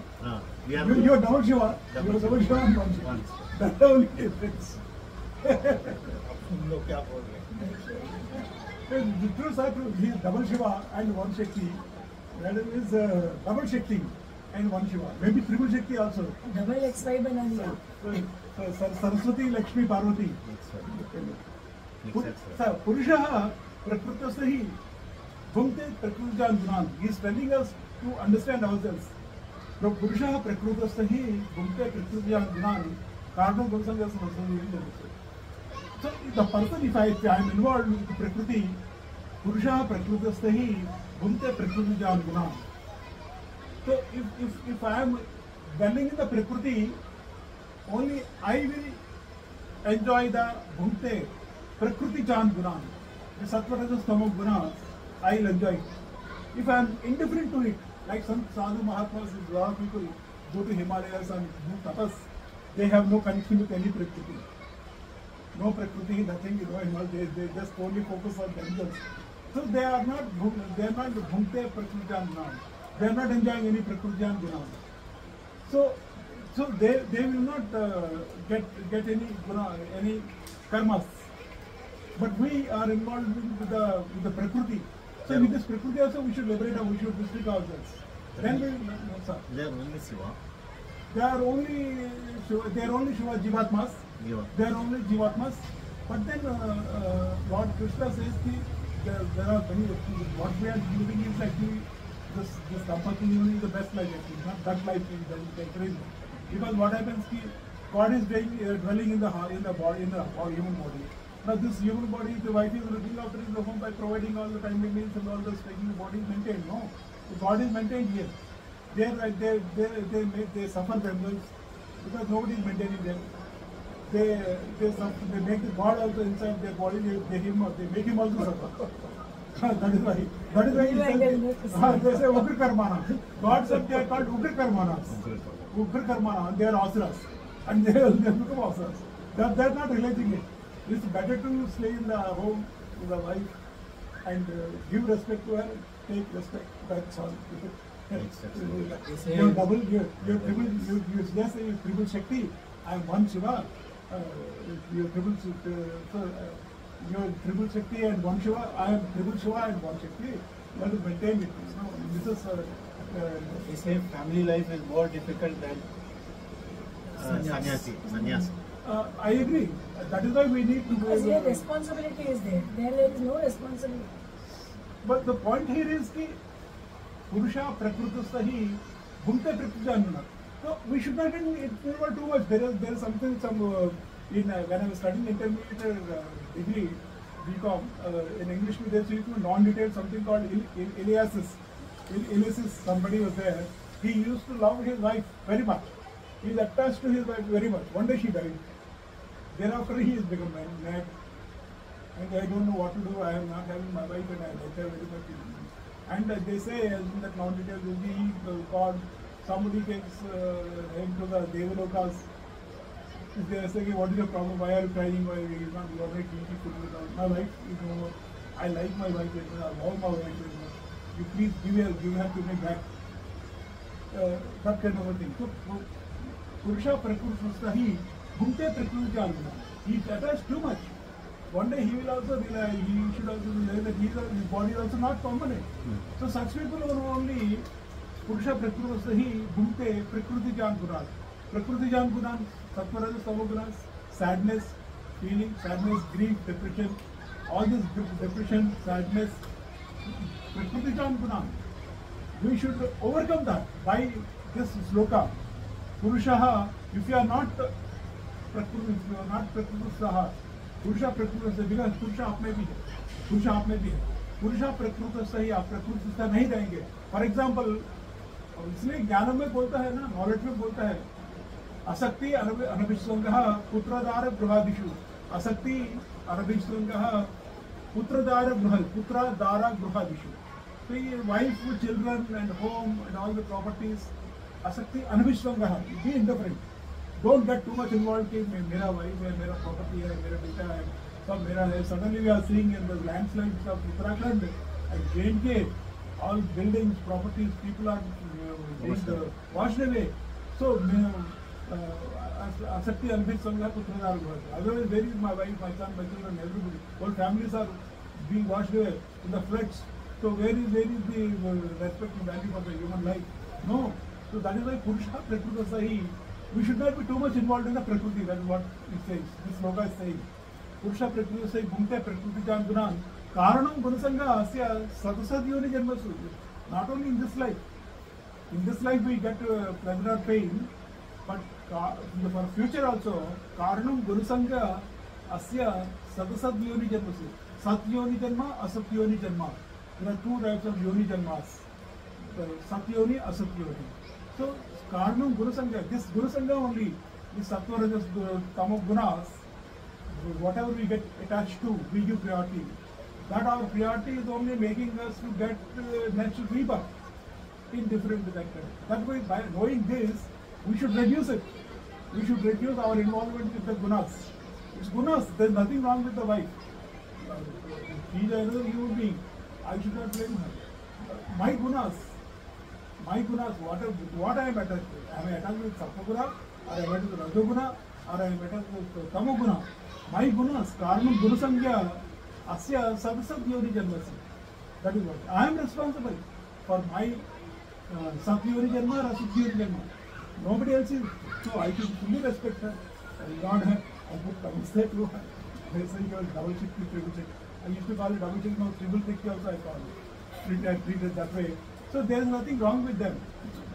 S1: You are double Shiva. You are double Shiva and one Shiva. That's the only difference.
S2: तुम लोग क्या बोल रहे हैं?
S1: The true sir, he is double Shiva and one Shakti. That is double Shakti and one Shiva. Maybe triple Shakti also.
S3: Double XY बना लिया.
S1: Saraswati, Lakshmi, Parvati. Purusha Prakritasahi Bhumte Prakritijan Gunan. He is telling us to understand ourselves. Purusha Prakritasahi Bhumte Prakritijan Gunan. Karna Gosanga Saraswati. So the person, if I am involved with Prakriti, Purusha Prakritasahi Bhumte Prakritijan Gunan. So if I am dwelling in the Prakriti, only I will enjoy the Bhumte Prakriti Chan Gunan, the Sattva Rajas Tamo Gunas, I will enjoy it. If I am indifferent to it, like some Sadhu Mahatmas, a lot of people go to Himalayas and do tapas, they have no connection with any Prakriti. No Prakriti, nothing, they just only focus on themselves. So they are not Bhumte Prakriti Chan Gunan. They are not enjoying any Prakriti Chan Gunan. So they will not get any karmas. But we are involved with the Prakriti. So with this Prakriti also we should liberate and we should restrict ourselves. Then we, sir,
S4: They are only Shiva.
S1: they are only Shiva Jivatmas.
S4: Jiva.
S1: They are only Jivatmas. But then Lord Krishna says there are many. What we are living is actually this Dampati Union is the best life actually, not that life that is encouraged. Because what happens is God is dwelling in the body, in the human body. Now this human body, the wife is looking after in the home by providing all the timely meals and all this, making the body maintained. No, the body is maintained here. They suffer themselves because nobody is maintaining them. They suffer, they make the God also inside their body. They make him also suffer. That is why he says, they say Ugra Karmana. God said they are called Ugra Karmanas. Ugra Karmana, they are asuras. And they become asuras. They are not realizing it. It's better to stay in the home with the wife and give respect to her, take respect. That's all. You're double, you're triple, you just say triple Shakti. I am one Shiva. You're triple Shakti and one Shiva. I am triple Shiva and one Shakti. You have to maintain it. This is
S2: They say family life is more difficult than
S4: Sannyasi.
S1: I agree. That is why we need to
S3: Because here responsibility is there. There is no responsibility.
S1: But the point here is that Purusha Prakrutastha hi Bhunte Prakrutyanuna. So we should not involve too much. There is something when I was studying intermediate degree BCom in English there used to be non-detailed something called Eliasis. Eliasis, somebody was there. He used to love his wife very much. He is attached to his wife very much. One day she died. Thereafter he has become mad. And I don't know what to do. I am not having my wife and I like her very much. And they say in that non-detailed God, somebody takes him to the Devalokas. They say, what is your problem? Why are you crying? Why are you not eating food? My wife, I like my wife very much. I love my wife very much. You please give her to me back. That kind of a thing. So, Purusha Prakrutastha hi Bhunte Prakrutyanuna. He is attached too much. One day he will also realize, he should also realize that his body is also not permanent. So such people are only Purusha Prakrutastha hi Bhunte Prakrutyanuna. Prakrutyanuna, Sattva-rajas, Tamo-gunas, sadness, feeling, sadness, grief, depression, all this depression, sadness, Prakrutyanuna. We should overcome that by this sloka. Purushaha, if you are not Prakrutastha, Purusha Prakrutastha, because Purusha आप में भी है, Purusha आप में भी है, Purusha Prakrutastha ही आप Prakrutastha नहीं रहेंगे. For example, इसलिए ज्ञान में बोलता है ना, नॉलेज में बोलता है, असक्ति अनभिसंगः पुत्रदार गृहादिषु, असक्ति अनभिसंगः पुत्रदार गृहादिषु. So wife, children and home and all the properties, asakti anvisvangah, be indifferent. Don't get too much involved in mera wife hai, mera property hai, mera beta hai, sab mera hai. Suddenly we are seeing in the landslides of Uttarakhand and J&K, all buildings, properties, people are being washed away. So, asakti anvisvangah putradar gೃಹ. Otherwise, where is my wife, my son, my children, everybody? Whole families are being washed away in the floods. So where is the respect and value for the human life? No. So that is why Purusha Prakrutastha hi. We should not be too much involved in the Prakriti. That is what it says. This sloka is saying. Purusha Prakrutastha hi Bhunte Prakrutyan gunan. Karanam gunasanga asya sadasad yoni janmasu. Not only in this life. In this life we get pleasure or pain, but for future also. Karanam gunasanga asya sadasad yoni janmasu. Sat yoni janma, asat yoni janma. There are two types of yoni janmas, satyoni, asatyoni. So, Karnam Gurusanga, this Gurusanga only, the Sattva, Rajas, Tamo gunas, whatever we get attached to, we give priority. That our priority is only making us to get natural rebirth in different vectors. That way, by knowing this, we should reduce it. We should reduce our involvement with the gunas. It's gunas, there's nothing wrong with the wife. She is another human being. I should not blame her. My gunas, what I am attached with? Am I attached with Sattva-guna, or I am attached with Rajoguna, or I am attached with Tamo-guna? My gunas, Karma Gurusangya, Asya Sadasad Yoni Janmasi. That is what. I am responsible for my Satyori Janma or Asukhyori Janma. Nobody else is. So I should fully respect her. I regard her. I put namaste to her. They say you are double chick, triple chick. I used to call it double chick, now triple chick also I call it. Treat it that way. So there is nothing wrong with them.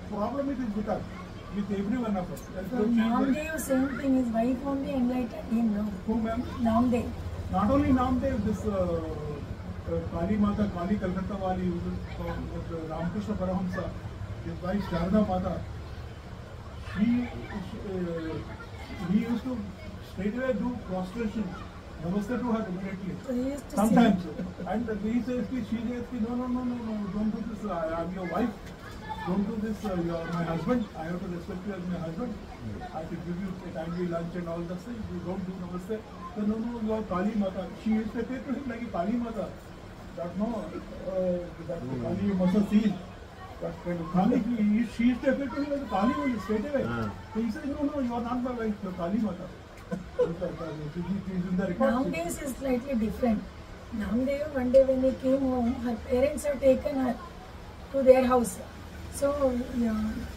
S1: Problem it is with us, with every one of us.
S3: So Namdev, same thing, his wife only enlightened him, no?
S1: Who, ma'am?
S3: Namdev.
S1: Not only Namdev, this Kali Mata, Kali Calcutta Wali, Ramakrishna Paramahamsa, his wife Sharada Mata, he used to straight away do prostration. Namaste to her immediately.
S3: So he used to
S1: Sometimes.
S3: say,
S1: And he says, she says, no, don't do this. I'm your wife. Don't do this. You're my husband. I have to respect you as my husband. I have to give you a timely lunch and all that things. You don't do namaste. So, no, you are Kali Mata. She used to say to him like a Kali Mata. That no, that Kali you must have seen. But when Kali, she used to appear to him as a Kali only straight away. So he said, no, you are not my wife. You are Kali Mata.
S3: Namdev is slightly different. Namdev, one day when he came home, her parents have taken her to their house. So,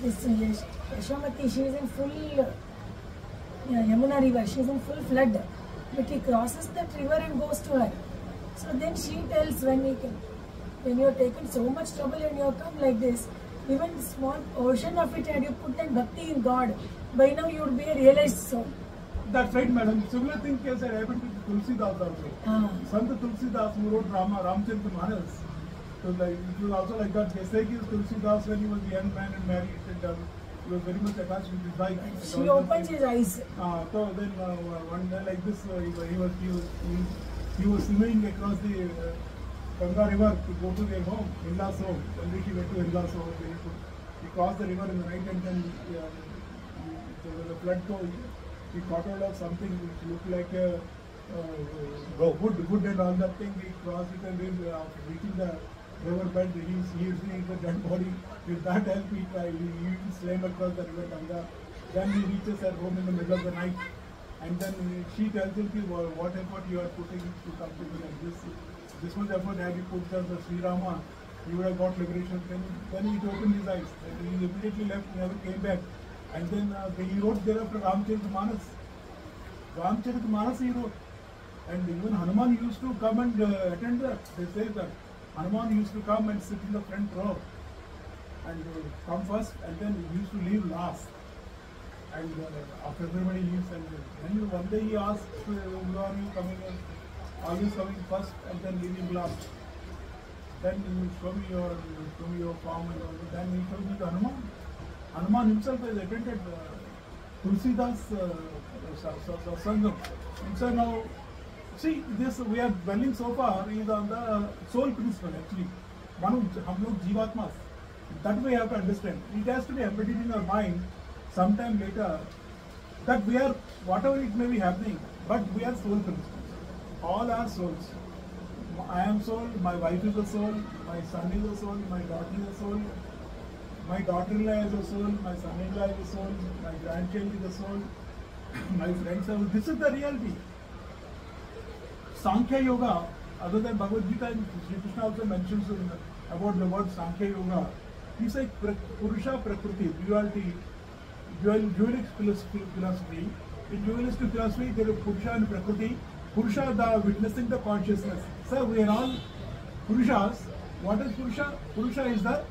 S3: this Yashomati, she is in full Yamuna river, she is in full flood. But he crosses that river and goes to her. So then she tells when you have taken so much trouble and you have come like this, even small portion of it had you put that bhakti in God, by now you would be a realized soul.
S1: That's right, madam. Similar thing has happened with Tulsidas also. Sant Tulsidas who wrote Ramcharita-manas. So like, it was also like that. Just like Tulsidas when he was a young man and married, and he was very much attached with his wife.
S3: She opens his eyes.
S1: So then one day like this, he was swimming across the Ganga river to go to their home, in-laws home. Only she went to in-laws home. He crossed the river in the night and then there was a flood. So he caught hold of something which looked like a wood and all that thing. He crossed it and then after reaching the river bed, he is seeing the dead body. With that help, he swam across the river Ganga. Then he reaches her home in the middle of the night. And then she tells him, what effort you are putting to come to me like this. This much effort had you put on the Sri Rama, you would have got liberation. Then he opened his eyes. He immediately left, never came back. And then he wrote thereafter Ramcharita-manas. Ramcharita-manas he wrote. And even Hanuman used to come and attend that. They say that Hanuman used to come and sit in the front row and come first, and then he used to leave last. And after everybody leaves, and then one day he asked, who are you coming in? Always coming first and then leaving last. Then you show me your form and all that. Then he showed me the Hanuman. Hanuman himself has attended Tulsidas Sangam. And so now, see, this we are dwelling so far is on the soul principle actually. Hum log Jivatmas. That we have to understand. It has to be embedded in our mind sometime later that we are, whatever it may be happening, but we are soul principles. All are souls. I am soul, my wife is a soul, my son is a soul, my daughter is a soul, my daughter-in-law is a soul, my son-in-law is a soul, my grandchild is a soul, my friends are. This is the reality. Sankhya Yoga, other than Bhagavad Gita, Sri Krishna also mentions about the word Sankhya Yoga. He says Purusha Prakriti, duality, dualistic philosophy. In dualistic philosophy, there is Purusha and Prakriti. Purusha, the witnessing the consciousness. Sir, we are all Purushas. What is Purusha? Purusha is the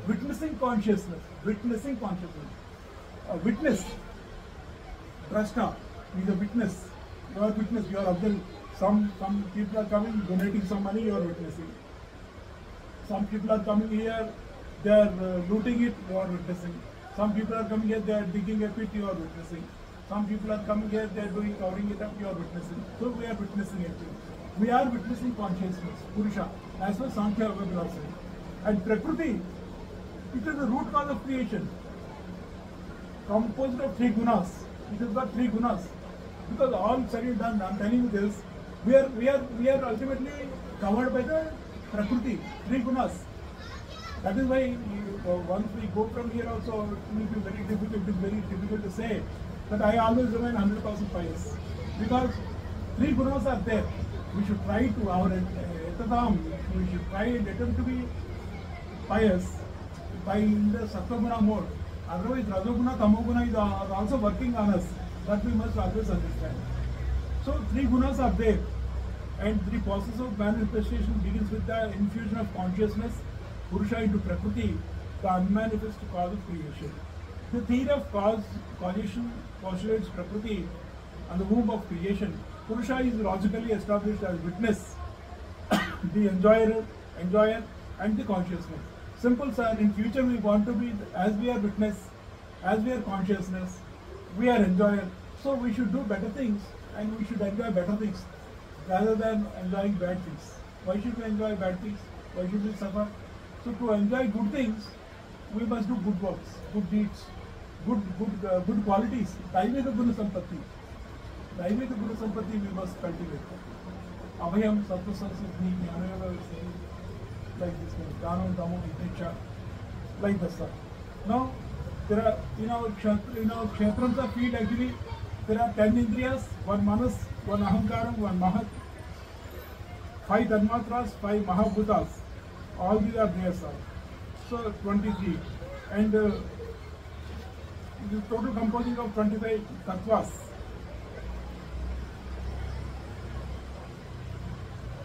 S1: witnessing consciousness. Witnessing consciousness. A witness. Drashta is a witness. You are witness. You are observing. Some people are coming, donating some money. You are witnessing. Some people are coming here. They are looting it. You are witnessing. Some people are coming here. They are digging a pit. You are witnessing. Some people are coming here, they are covering it up, you are witnessing. So we are witnessing it. We are witnessing consciousness, Purusha, as per Sankhya Yoga philosophy. And Prakriti, it is the root cause of creation. Composed of 3 gunas. It has got 3 gunas. Because all said and done, I am telling you this, we are ultimately covered by the Prakriti, 3 gunas. That is why once we go from here also, it will be very difficult to say. But I always remain 100% pious. Because 3 gunas are there. We should try to, our etadam, we should try and attempt to be pious by in the Sattva-guna mode. Otherwise, Rajoguna, Tamoguna is also working on us. That we must always understand. So, three gunas are there, and the process of manifestation begins with the infusion of consciousness, Purusha into Prakriti, the unmanifest cause of creation. The theory of causation postulates Prakriti and the womb of creation. Purusha is logically established as witness, the enjoyer, and the consciousness. Simple, sir. In future, we want to be as we are witness, as we are consciousness, we are enjoyer. So we should do better things, and we should enjoy better things rather than enjoying bad things. Why should we enjoy bad things? Why should we suffer? So to enjoy good things, we must do good works, good deeds, good qualities. Daivika Guna Sampatti. Daivika Guna Sampatti we must cultivate. Abhayam, Sattva, Siddhi, Jnana, like this, Dhanam, Dhammo, Vignecha, like this stuff. Now, there are, in our Kshetrams field actually, there are 10 Indriyas, 1 Manas, 1 Ahankaram, 1 Mahat, 5 Tanmatras, 5 Mahabhutas. All these are there, sir. So, 23. And the total composing of 25 Tattvas.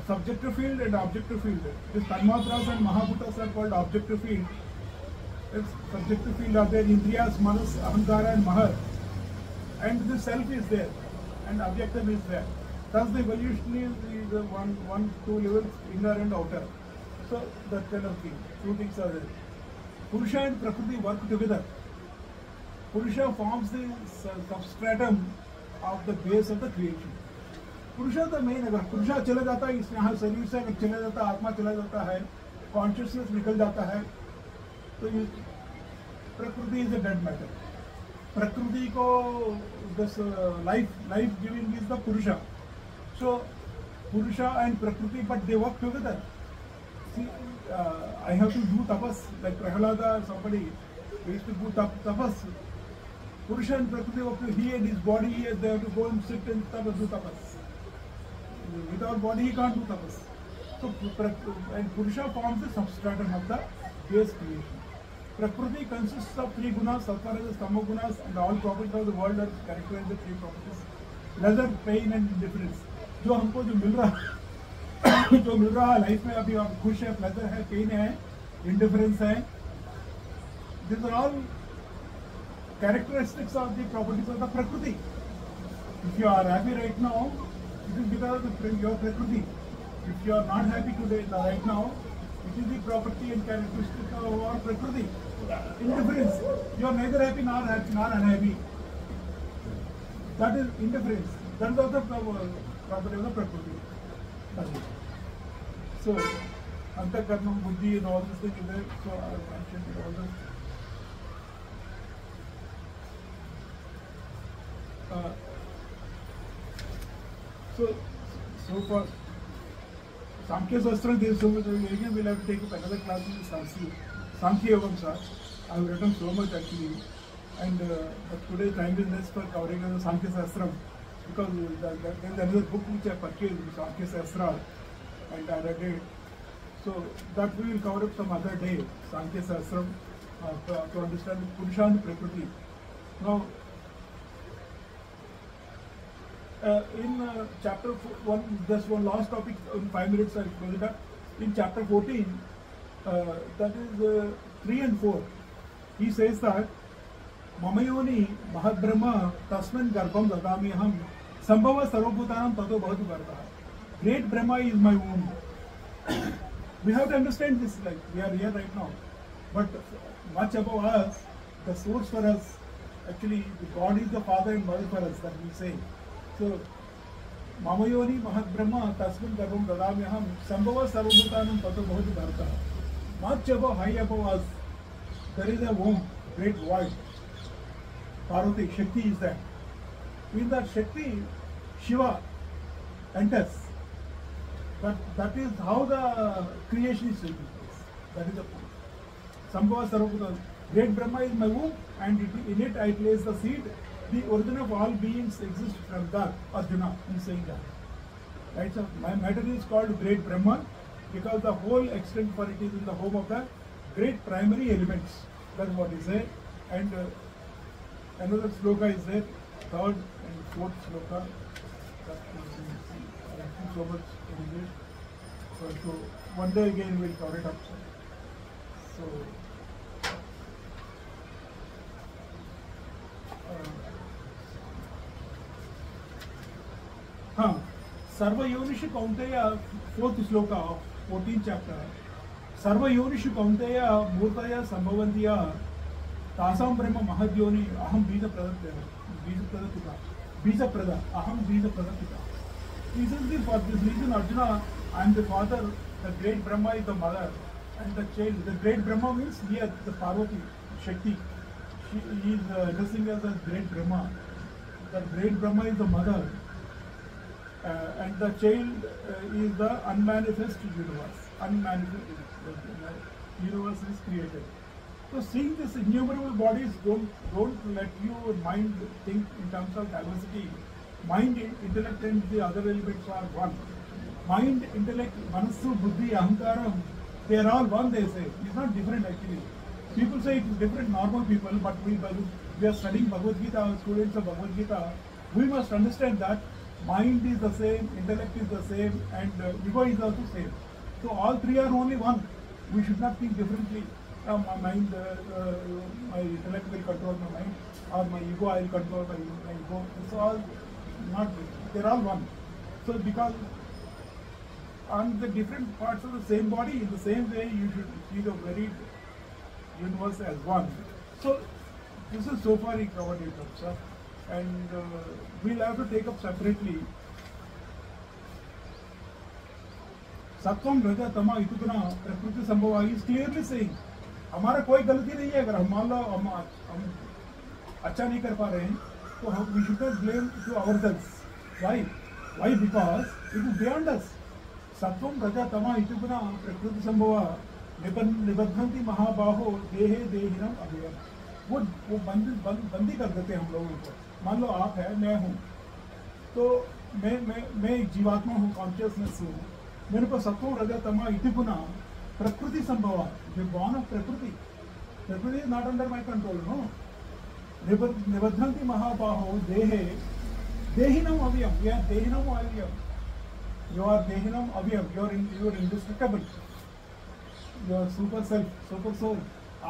S1: Subjective field and objective field. These Tanmatras and Mahabhutas are called objective field. Its subjective field are there, Indriyas, Manas, Ahankara and Mahat. And the self is there, and objective is there. Thus the evolution is the two levels, inner and outer. So that kind of thing, two things are there. Purusha and Prakriti work together. Purusha forms the substratum of the base of the creation. Purusha the main, अगर पुरुषा चला जाता है, इसमें यहाँ शरीर से अगर चला जाता है, आत्मा चला जाता है, कॉन्शियसनेस निकल जाता है, तो ये प्रकृति इज अ डेड मैटर. प्रकृति को this life giving is the Purusha. So Purusha and Prakriti, but they work together. See, I have to do tapas like Prahalada. Somebody used to do tapas. Purusha and Prakriti work together. He and his body, they have to go and sit and do tapas. Without body, he can't do tapas. So and Purusha forms the substratum of the base creation. Prakriti consists of 3 gunas, sattva, rajas, tamo gunas, and all properties of the world are characterized by 3 properties. Pleasure, pain and indifference. जो हमको जो मिल रहा है life में, अभी हम खुश है, प्लेजर है, पेन है, इंडिफरेंस है. These are all characteristics of the properties of the Prakriti. If you are happy right now, it is because of your Prakriti. If you are not happy today, right now, it is the property and characteristic of our Prakriti. Indifference. You are neither happy nor unhappy. That is indifference. That is also property of the Prakriti. So, Antakarnam, Buddhi and all these things are there. So, I have mentioned all this. So far, Samkhya Sastra, there is so much. Again, we'll have to take up another class in Samkhya Yogam, sir. I have written so much actually, and but today time is less for covering the Samkhya Sastra, because there is another book which I purchased, Samkhya Sastra, and I read it. So that we will cover up some other day, Samkhya Sastra, to understand Purusha and Prakriti. Now, in chapter 1, just one last topic in 5 minutes I'll close it up. In chapter 14, that is 3 and 4, he says that Mamayoni Mahadbrahma Tasman Garbham Dadami Aham Sambhava Sarvabhutanam Tato Bhavatu Garbha. Great Brahma is my womb. We have to understand this, like we are here right now, but much above us, the source for us, actually God is the father and mother for us, that we say. So, Mamayoni Mahadbrahma Tasman Garbham Dadami Aham Sambhava Sarvabhutanam Tato Bhavatu Garbha. Much above, high above us, there is a womb, great void. Parvati, Shakti is that. In that Shakti, Shiva enters. But that is how the creation is taking place. That is the point. Sambhava Sarvabhutanam. Great Brahma is my womb, and in it I place the seed. The origin of all beings exists from that. Arjuna is saying that. Right, so my matter is called Great Brahman, because the whole extent for it is in the home of the great primary elements. That's what is there. And another sloka is there, third and fourth sloka. Thank you so much in English. So one day again we'll cover it up. So Sarva Yonishu Kaunteya, fourth sloka of 14th chapter. Sarva Yonishu Kaunteya Murtaya Sambhavantiya Tasam Brahma Mahadyoni Aham Bija Prada Aham Bija Pradapita. Recently, for this reason, Arjuna, I am the father, the great Brahma is the mother, and the child. The great Brahma means here the Parvati, Shakti. She is addressing as a great Brahma. The great Brahma is the mother, and the child is the unmanifest universe. Unmanifest universe is created. So seeing this innumerable bodies, don't let your mind think in terms of diversity. Mind, intellect and the other elements are one. Mind, intellect, manasu, buddhi, ahankaram, they are all one, they say. It's not different actually. People say it is different, normal people, but we are studying Bhagavad Gita, students of Bhagavad Gita. We must understand that mind is the same, intellect is the same, and ego is also same. So all three are only one. We should not think differently. My mind, my intellect will control my mind, or my ego, I will control my ego. It's all not, they're all one. So because on the different parts of the same body, in the same way, you should see the very universe as one. So this is so far he covered it up, sir. And we'll have to take up separately. Sattvam Raja Tama Ituguna Prakriti Sambhava is clearly saying, हमारा कोई गलती नहीं है. अगर हम मान लो हम अच्छा नहीं कर पा रहे हैं, तो हम we should not blame to ourselves. Why? Why? Because it is beyond us. Sattvam Raja Tama Ituguna Prakriti Sambhava निबद्धन्ति महाबाहो देहे देहिनम अभयम. वो बंदी कर देते हैं हम लोगों को. मान लो आप है, मैं हूँ, तो मैं एक जीवात्मा हूँ, कॉन्शियसनेस हूँ. मेरे को सत्वम रजा तमा इति गुना प्रकृति संभव, जो बॉर्न ऑफ प्रकृति is not under my control. No. निबद्धन्ति महाबाहो देहे देहिनम अवयम. वी आर देहिनम अवयम. यू आर देहिनम अवयम. You are indestructible. Your super self, super soul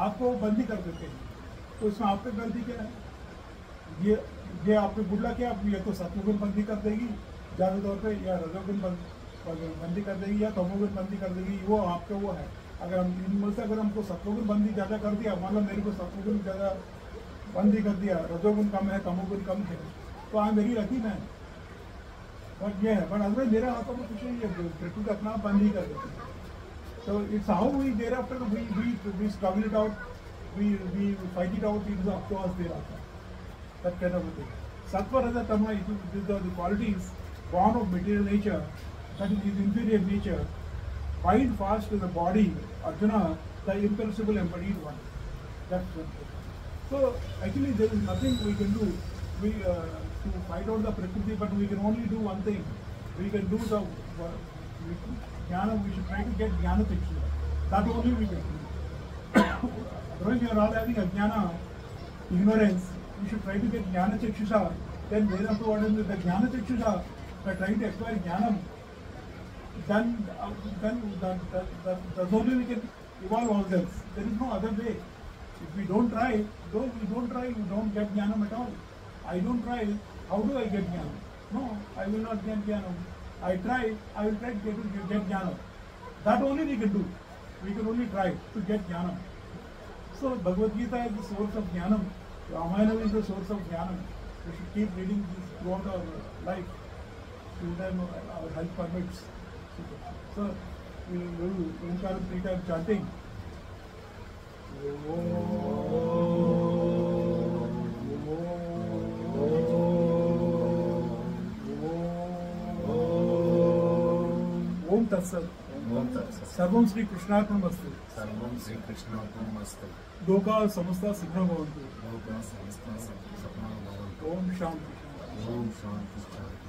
S1: आपको बंदी कर देते हैं. तो इसमें आप पे गलती क्या है? ये आप पे बुढ़ला क्या, ये तो सत्वगुण बंदी कर देगी ज़्यादा तौर पे, या रजोगुण बंदी कर देगी, या तमोगुण बंदी कर देगी. वो आपका वो है. अगर हम इनमें से अगर हमको सत्वगुण बंदी ज़्यादा कर दिया, मान लो मेरे को सत्वगुण ज़्यादा बंदी कर दिया, रजोगुण कम है, तमोगुण कम है, तो I am very lucky man. But ये है, बट अगर मेरे हाथों में कुछ नहीं है, प्रकृति अपना बंद ही कर देते हैं. So it's how we thereafter we struggle it out, we fight it out. It is up to us thereafter. That kind of a thing. Sattva Raja Tama, these are the qualities born of material nature, that is inferior nature, bind fast to the body, Arjuna, the imperishable embodied one. That's one thing. So actually there is nothing we can do to fight out the Prakriti, but we can only do one thing. We can do the Jnana. We should try to get Jnana Chakshu. That only we can do. Otherwise you are all having Ajnana, ignorance. We should try to get Jnana Chakshusha. Then thereafter what is the Jnana Chakshusha? By trying to acquire Jnanam, then that's only we can evolve ourselves. There is no other way. If we don't try, we don't get Jnanam at all. I don't try, how do I get Jnanam? No, I will not get Jnanam. I will try to get Jnanam. That only we can do. We can only try to get Jnanam. So Bhagavad Gita is the source of Jnanam. Ramayana is the source of Jnanam. We should keep reading this throughout our life, till then our health permits. So we will do Omkara 3 times chanting. Om Tat Sat. Sarvam Sri Krishnarpanastu.
S4: सर्वं श्री कृष्णार्पणमस्तु.
S1: लोका समस्ता सुखिनो भवन्तु.
S4: लोकाः समस्ताः सुखिनो भवन्तु.
S1: Om Shanti.
S4: Om Shanti शांति.